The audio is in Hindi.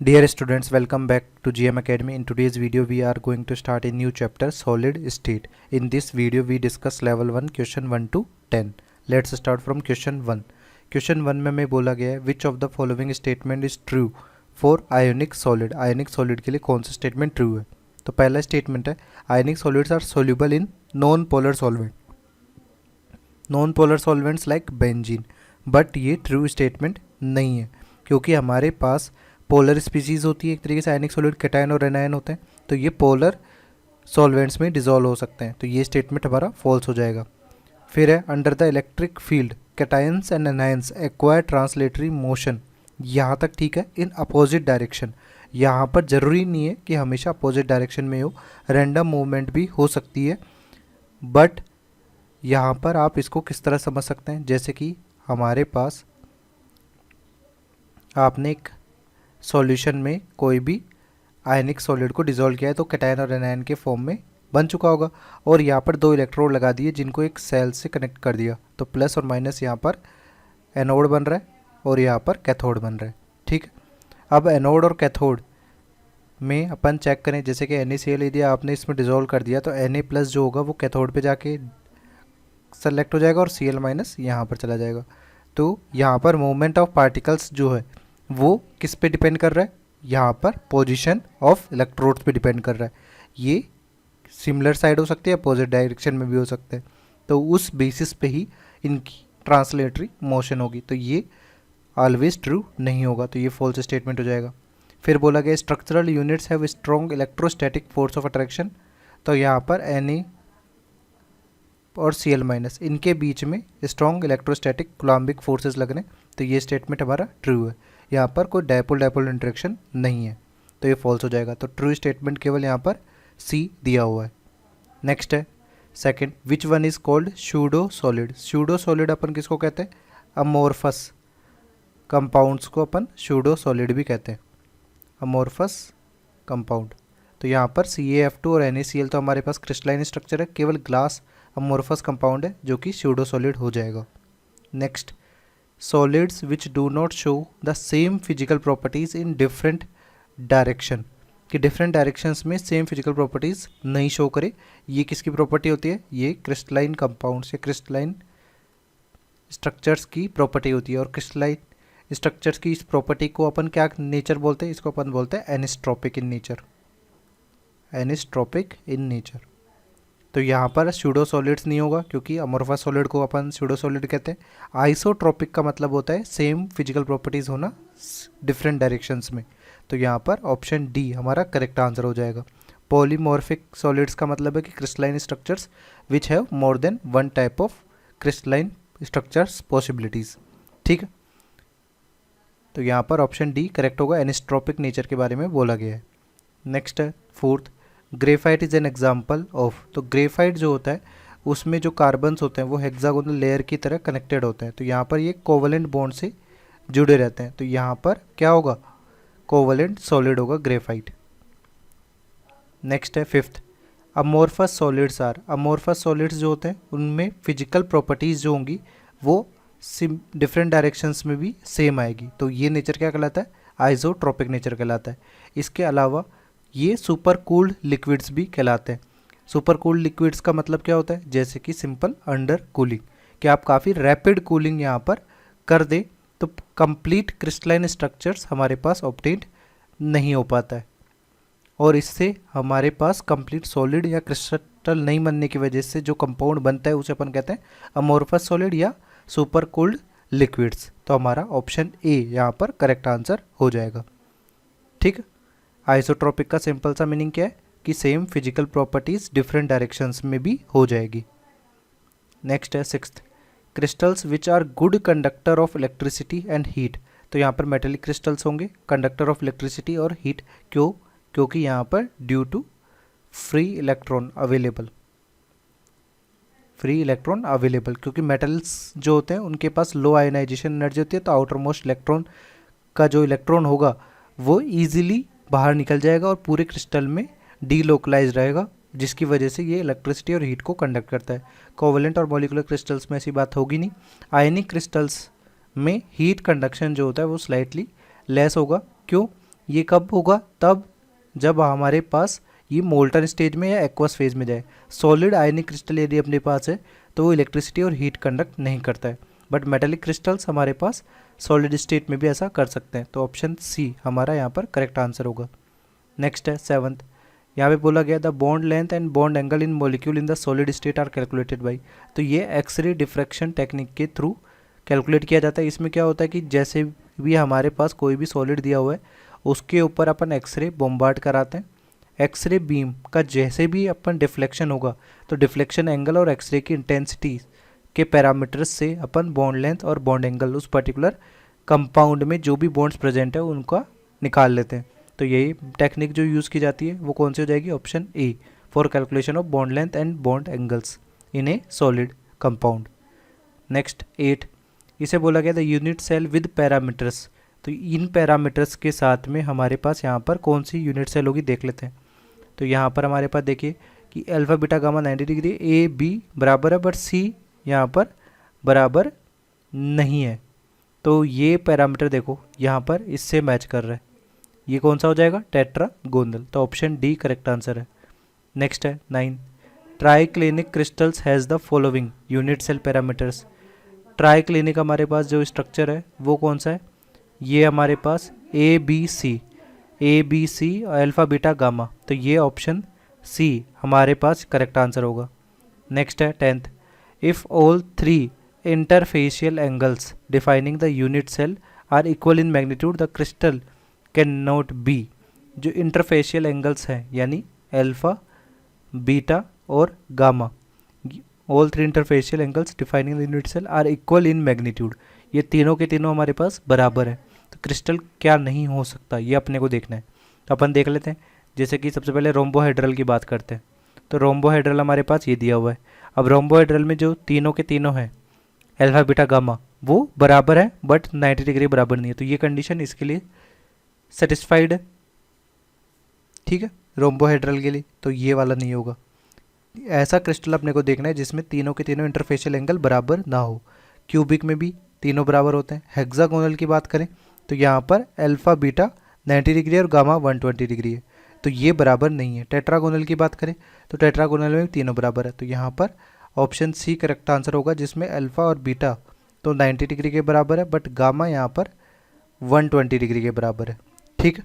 Dear students, welcome back to GM Academy. In today's video, we are going to start a new chapter, Solid State. In this video, we discuss level 1, question 1 to 10. Let's start from question 1. Question 1 में हमें बोला गया है which of the following statement is true for ionic solid. Ionic solid के लिए कौन सा statement true है? तो पहला statement है ionic solids are soluble in non-polar solvent. Non-polar solvents like benzene. But ये ट्रू स्टेटमेंट नहीं है क्योंकि हमारे पास पोलर स्पीसीज होती है, एक तरीके से आयनिक सॉलिड कैटायन और एनायन होते हैं, तो ये पोलर सॉल्वेंट्स में डिजोल्व हो सकते हैं, तो ये स्टेटमेंट हमारा फॉल्स हो जाएगा। फिर है under the electric field cations and anions acquire translatory motion, यहाँ तक ठीक है, इन अपोजिट डायरेक्शन। यहाँ पर ज़रूरी नहीं है कि हमेशा अपोजिट डायरेक्शन में हो, रैंडम मूवमेंट भी हो सकती है। बट यहाँ पर आप इसको किस तरह समझ सकते हैं, जैसे कि हमारे पास आपने एक सॉल्यूशन में कोई भी आयनिक सॉलिड को डिसॉल्व किया है तो कैटायन और एनायन के फॉर्म में बन चुका होगा, और यहाँ पर दो इलेक्ट्रोड लगा दिए जिनको एक सेल से कनेक्ट कर दिया, तो प्लस और माइनस यहाँ पर एनोड बन रहा है और यहाँ पर कैथोड बन रहा है। ठीक है, अब एनोड और कैथोड में अपन चेक करें, जैसे कि NaCl यदि आपने इसमें डिसॉल्व कर दिया तो Na+ जो होगा वो कैथोड पे जाके सेलेक्ट हो जाएगा और Cl- यहाँ पर चला जाएगा। तो यहाँ पर मूवमेंट ऑफ पार्टिकल्स जो है वो किस पे डिपेंड कर रहा है, यहाँ पर पोजीशन ऑफ इलेक्ट्रोड्स पे डिपेंड कर रहा है। ये सिमिलर साइड हो सकती है, अपोजिट डायरेक्शन में भी हो सकते हैं, तो उस बेसिस पे ही इनकी ट्रांसलेटरी मोशन होगी, तो ये ऑलवेज ट्रू नहीं होगा, तो ये फॉल्स स्टेटमेंट हो जाएगा। फिर बोला गया structural units have strong electrostatic force of attraction, तो यहाँ पर Na और Cl- इनके बीच में स्ट्रॉन्ग इलेक्ट्रोस्टैटिक कूलम्बिक फोर्सेस लग रहे हैं, तो ये स्टेटमेंट हमारा ट्रू है। यहाँ पर कोई डायपोल डायपोल इंटरेक्शन नहीं है, तो ये फॉल्स हो जाएगा। तो ट्रू स्टेटमेंट केवल यहाँ पर सी दिया हुआ है। नेक्स्ट है second, which one is called pseudo solid. Pseudo solid अपन किसको कहते हैं, अमोर्फस कंपाउंड्स को अपन स्यूडो सॉलिड भी कहते हैं, अमोर्फस कंपाउंड। तो यहाँ पर CaF2 और NaCl तो हमारे पास क्रिस्टलाइन स्ट्रक्चर है, केवल ग्लास अमोर्फस कंपाउंड है जो कि स्यूडो सॉलिड हो जाएगा। Next, solids which do not show the same physical properties in different direction, कि डिफरेंट डायरेक्शंस में सेम फिजिकल प्रॉपर्टीज़ नहीं शो करे, ये किसकी प्रॉपर्टी होती है, ये क्रिस्टलाइन कंपाउंड्स या क्रिस्टलाइन स्ट्रक्चर्स की प्रॉपर्टी होती है। और क्रिस्टलाइन स्ट्रक्चर्स की इस प्रॉपर्टी को अपन क्या नेचर बोलते हैं, इसको अपन बोलते हैं एनिस्ट्रोपिक इन नेचर, एनिस्ट्रोपिक इन नेचर। तो यहाँ पर स्यूडो सॉलिड्स नहीं होगा क्योंकि अमोर्फस सॉलिड को अपन स्यूडो सॉलिड कहते हैं। आइसोट्रोपिक का मतलब होता है सेम फिजिकल प्रॉपर्टीज़ होना डिफरेंट डायरेक्शंस में, तो यहाँ पर ऑप्शन डी हमारा करेक्ट आंसर हो जाएगा। पॉलीमॉर्फिक सॉलिड्स का मतलब है कि crystalline structures which have more than one type of crystalline structures possibilities. ठीक है, तो यहाँ पर ऑप्शन डी करेक्ट होगा, एनिस्ट्रोपिक नेचर के बारे में बोला गया है। नेक्स्ट है fourth, graphite is an example of. तो ग्रेफाइट जो होता है उसमें जो कार्बन्स होते हैं वो हेक्सागोनल लेयर की तरह कनेक्टेड होते हैं, तो यहाँ पर ये कोवलेंट बॉन्ड से जुड़े रहते हैं, तो यहाँ पर क्या होगा, कोवलेंट सॉलिड होगा ग्रेफाइट। नेक्स्ट है fifth, amorphous solids are. Amorphous solids जो होते हैं उनमें फिजिकल प्रॉपर्टीज़ जो होंगी वो डिफरेंट डायरेक्शंस में भी सेम आएगी, तो ये नेचर क्या कहलाता है, आइसोट्रोपिक नेचर कहलाता है। इसके अलावा ये सुपर कूल्ड लिक्विड्स भी कहलाते हैं। सुपर कूल्ड लिक्विड्स का मतलब क्या होता है, जैसे कि सिंपल अंडर कूलिंग, कि आप काफ़ी रैपिड कूलिंग यहाँ पर कर दे तो कंप्लीट क्रिस्टलाइन स्ट्रक्चर्स हमारे पास ऑब्टेन्ड नहीं हो पाता है, और इससे हमारे पास कंप्लीट सॉलिड या क्रिस्टल नहीं बनने की वजह से जो कंपाउंड बनता है उसे अपन कहते हैं अमोर्फस सॉलिड या सुपर कूल्ड लिक्विड्स। तो हमारा ऑप्शन ए यहाँ पर करेक्ट आंसर हो जाएगा। ठीक है, आइसोट्रोपिक का सिंपल सा मीनिंग क्या है कि same physical properties different directions में भी हो जाएगी। नेक्स्ट है sixth, crystals which are good conductor of electricity and heat. तो यहाँ पर मेटेलिक क्रिस्टल्स होंगे कंडक्टर ऑफ इलेक्ट्रिसिटी और हीट, क्यों, क्योंकि यहाँ पर due to free electron available, free electron available, क्योंकि मेटल्स जो होते हैं उनके पास लो आयोनाइजेशन एनर्जी होती है, तो आउटर मोस्ट इलेक्ट्रॉन का जो इलेक्ट्रॉन होगा वो ईजिली बाहर निकल जाएगा और पूरे क्रिस्टल में डीलोकलाइज रहेगा, जिसकी वजह से ये इलेक्ट्रिसिटी और हीट को कंडक्ट करता है। कोवलेंट और मॉलिक्यूलर क्रिस्टल्स में ऐसी बात होगी नहीं। आयनिक क्रिस्टल्स में हीट कंडक्शन जो होता है वो स्लाइटली लेस होगा, क्यों, ये कब होगा? तब जब हमारे पास ये मोल्टन स्टेज में या एक्वस फेज में जाए। सॉलिड आयनिक क्रिस्टल यदि अपने पास है तो वो इलेक्ट्रिसिटी और हीट कंडक्ट नहीं करता है, बट मेटेलिक क्रिस्टल्स हमारे पास सॉलिड स्टेट में भी ऐसा कर सकते हैं। तो ऑप्शन सी हमारा यहाँ पर करेक्ट आंसर होगा। नेक्स्ट है 7th, यहाँ पे बोला गया the bond length and bond angle in molecule in the solid state are calculated by. तो ये एक्सरे डिफ्रैक्शन टेक्निक के थ्रू कैलकुलेट किया जाता है। इसमें क्या होता है कि जैसे भी हमारे पास कोई भी सॉलिड दिया हुआ है उसके ऊपर अपन एक्सरे बॉम्बार्ड कराते हैं। एक्सरे बीम का जैसे भी अपन डिफ्लेक्शन होगा तो डिफ्लेक्शन एंगल और एक्सरे की इंटेंसिटी के पैरामीटर्स से अपन बॉन्ड लेंथ और बॉन्ड एंगल उस पर्टिकुलर कंपाउंड में जो भी बॉन्ड्स प्रेजेंट है उनका निकाल लेते हैं। तो यही टेक्निक जो यूज़ की जाती है वो कौन सी हो जाएगी? Option A, for calculation of bond length and bond angles in A solid compound. Next 8, इसे बोला गया था यूनिट सेल विद पैरामीटर्स। तो इन पैरामीटर्स के साथ में हमारे पास यहाँ पर कौन सी यूनिट सेल होगी देख लेते हैं। तो यहाँ पर हमारे पास देखिए कि alpha beta gamma 90 degree A B बराबर है, बट सी यहाँ पर बराबर नहीं है। तो ये पैरामीटर देखो यहाँ पर इससे मैच कर रहा है, ये कौन सा हो जाएगा? टेट्रागोनल। तो ऑप्शन डी करेक्ट आंसर है। नेक्स्ट है 9, triclinic crystals has the following unit cell parameters. Triclinic हमारे पास जो स्ट्रक्चर है वो कौन सा है? ये हमारे पास A B C alpha beta gamma. तो ये ऑप्शन सी हमारे पास करेक्ट आंसर होगा। नेक्स्ट है 10th, if all 3 interfacial angles defining the unit cell are equal in magnitude the crystal can not be. जो इंटरफेशियल एंगल्स हैं यानी अल्फा बीटा और gamma, all 3 interfacial angles defining the unit cell are equal in magnitude, ये तीनों के तीनों हमारे पास बराबर है। तो क्रिस्टल क्या नहीं हो सकता ये अपने को देखना है। तो अपन देख लेते हैं, जैसे कि सबसे पहले रोम्बोहेड्रल की बात करते हैं। तो रोम्बोहेड्रल हमारे पास ये दिया हुआ है। अब रोम्बोहेड्रल में जो तीनों के तीनों हैं अल्फा बीटा गामा वो बराबर है, बट 90 डिग्री बराबर नहीं है। तो ये कंडीशन इसके लिए सेटिस्फाइड है, ठीक है, रोम्बोहेड्रल के लिए। तो ये वाला नहीं होगा। ऐसा क्रिस्टल अपने को देखना है जिसमें तीनों के तीनों इंटरफेशियल एंगल बराबर ना हो। क्यूबिक में भी तीनों बराबर होते हैं। हेक्सागोनल की बात करें तो यहाँ पर अल्फा बीटा 90 डिग्री और गामा 120 डिग्री है, तो ये बराबर नहीं है। टेट्रागोनल की बात करें तो टेट्रागोनल में तीनों बराबर है। तो यहाँ पर ऑप्शन सी करेक्ट आंसर होगा, जिसमें अल्फा और बीटा तो 90 डिग्री के बराबर है, बट गामा यहाँ पर 120 डिग्री के बराबर है। ठीक है।